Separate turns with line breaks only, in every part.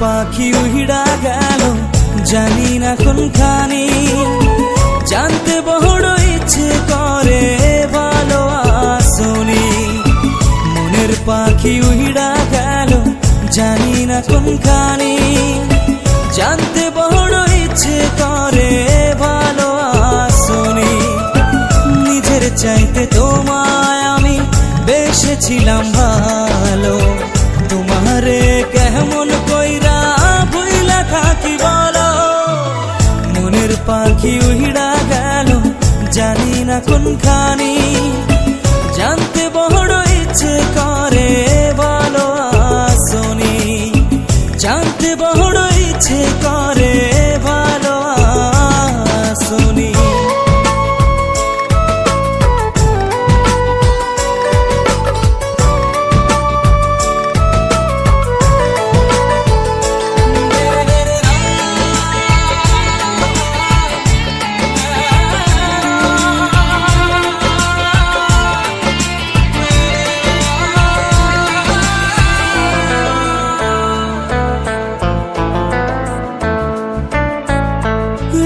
পাখি উড়া গেল জানি না কোনখানি, জানতে বড় ইচ্ছে করে ভালো আসনি। মনের পাখি উড়া গেল জানি না কোনখানি, জানতে বড় ইচ্ছে করে ভালো আসনি। নিজের চাইতে তোমায় আমি বেসেছিলাম ভালো, তোমারে কেমন কইরা ভুইলা থাকি বলো। মনের পাখি উড়া গেল জানি না কোনখানি, জানতে বড় ইচ্ছে করে ভালো আসনি। জানতে বড় ইচ্ছে করে ভালো আসনি।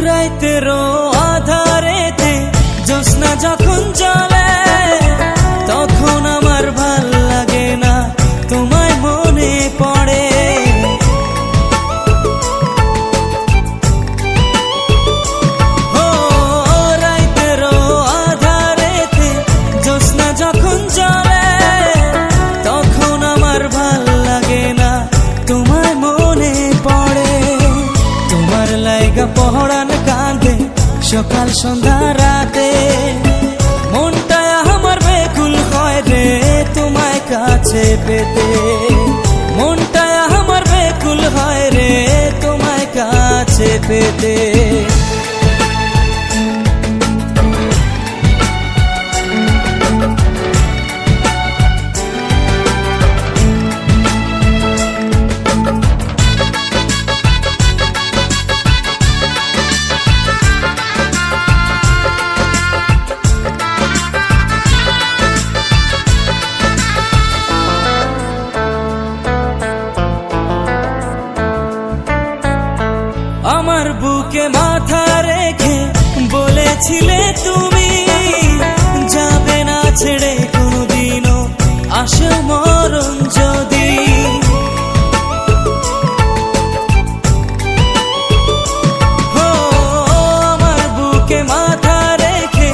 রাইতেরও আধারেতে জ্যোৎস্না যখন জ্বলে, তখন আমার ভাল লাগে না তোমায় মনে পড়ে। ও রাইতেরও আধারেতে জ্যোৎস্না যখন জ্বলে, তখন আমার ভাল লাগে না তোমায় মনে পড়ে। তোমার লাইগা পহরান কাঁদে সকাল সন্ধ্যা রাতে, মনটা আমার বেকুল হয় রে তোমায় কাছে পেতে। মনটা আমার বেকুল হয় রে তোমায় কাছে পেতে। আমার বুকে মাথা রেখে বলেছিলে তুমি, যাবে না ছেড়ে কোনোদিনও আসে মরণ যদি। ও আমার বুকে মাথা রেখে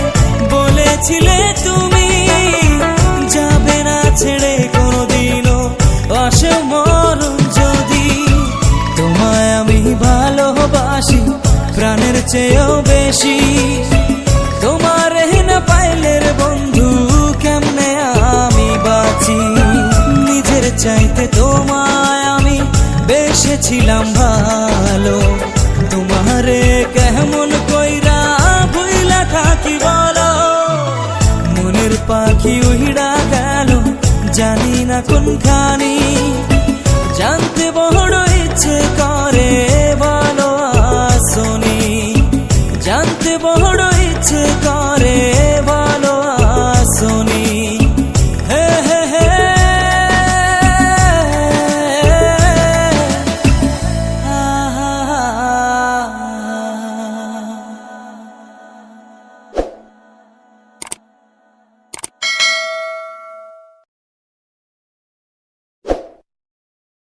বলেছিলে তুমি, যাবে না ছেড়ে কোনোদিনও আসে মরণ যদি। তোমায় আমি ভালোবাসি প্রাণের চেয়েও বেশি, তোমার না পাইলে রে বন্ধু কেমনে আমি বাঁচি। নিজের চাইতে তোমায় আমি বেসেছিলাম ভালো, তোমারে কেমন কইরা ভুইলা থাকি বলো। মনের পাখি উড়া গেল জানি না কোনখানি, জানতে বড় ইচ্ছে